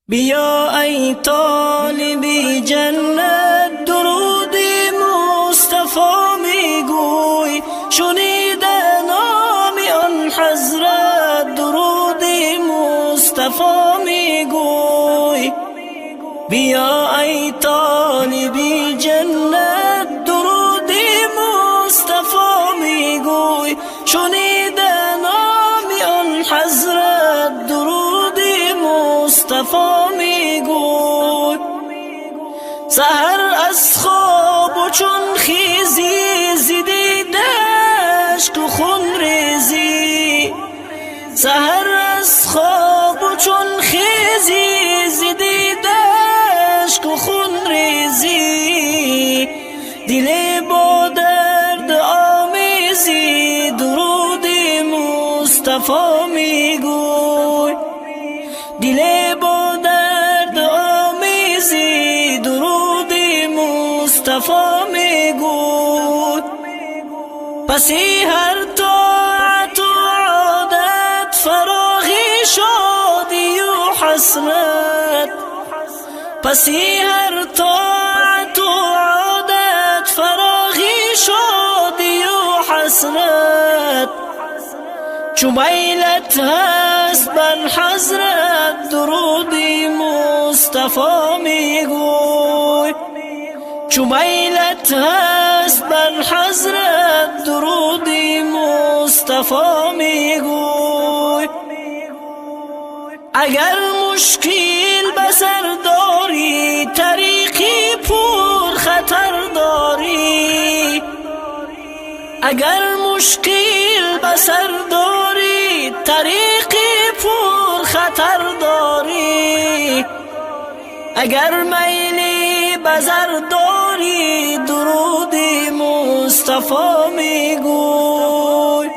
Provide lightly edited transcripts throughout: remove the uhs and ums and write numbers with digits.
بیا ای طالبی جنت درود مصطفی میگوی، شنیده نام آن حضرت درود مصطفی میگوی. بیا ای طالبی جنت درود مصطفی میگوی، شنیده نام آن حضرت درود مصطفی میگوی. سحر از خواب و چون خیزی زیدی دشت و خون ریزی، سحر از خواب و چون خیزی زیدی دشت و خون ریزی، دل با درد آمیزی درود مصطفی میگوی. دل با درد آمیزی درود مصطفی میگوی. پسی هر طاعت و عادت فراغی شادی و حسرت، پسی هر طاعت و عادت فراغی شادی و حسرت، چو میلت هست بر حضرت درود مصطفی میگوی. چو میلت هست بر حضرت درود مصطفی میگوی. اگر مشکل بسر داری طریقی پر خطر داری، اگر مشکل بسر داری طریقی پر خطر داری، اگر میلی بزر داری درود مصطفی میگوی.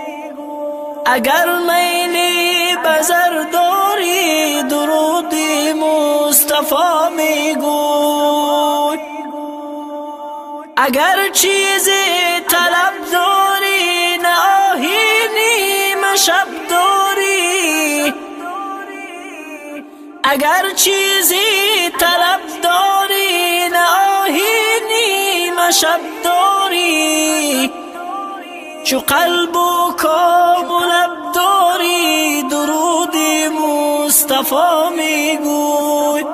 اگر میلی بزر داری درود مصطفی میگوی. اگر چیزی طلب داری نه آهینی مشب داری، اگر چیزی طلب داری نه آهینی مشب داری، چو قلب و کام و لب داری درود مصطفی میگوی.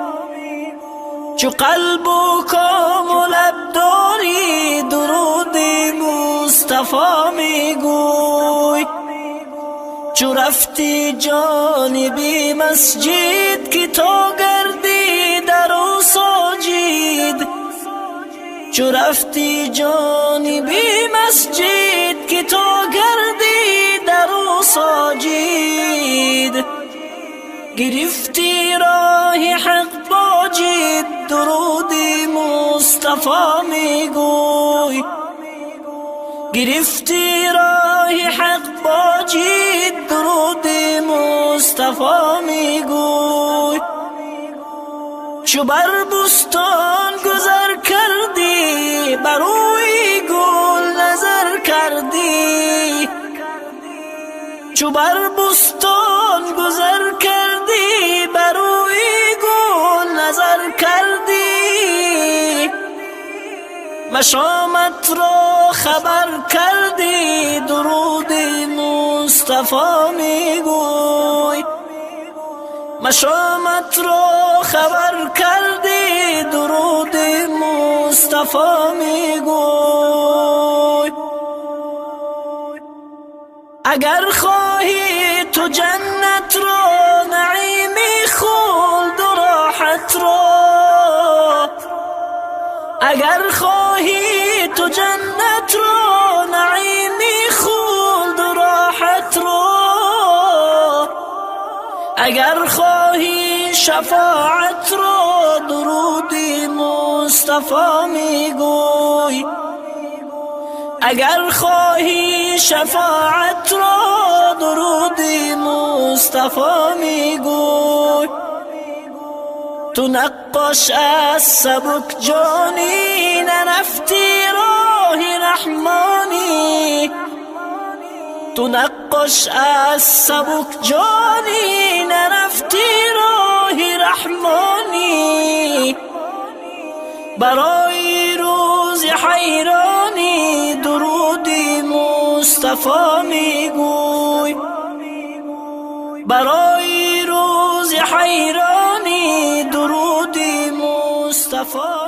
چو قلب و کام و لب داری درود مصطفی میگوی. چو رفتی جانبی مسجد که تا گردی در و ساجد، چو رفتی جانبی مسجد که تا گردی در و ساجد، گرفتی راه حق با جد درود مصطفی میگوی. گرفتی راه حق با جد درود مصطفی میگوی. چو بر بستان گذر کردی بر روی گل نظر کردی، چو بر بستان گذر کردی بر روی گل نظر کردی، مشامت را خبر کردی درود مصطفی میگوی. مشامت را خبر کردی درود مصطفی میگوی. اگر خواهی تو جنت را نعیمی خلد و راحت را، اگر خواهی تو جنت را نعیمی خلد و راحت را، اگر خواهی شفاعت را درود مصطفی میگوی. اگر خواهی شفاعت را درود مصطفی میگوی. تو نقاش از سبک جانی نرفتی راه رحمانی، تو نقاش از سبک جانی نرفتی راه رحمانی. برای روز حیرانی درودی مصطفی میگوی، برای روز حیرانی درودی مصطفی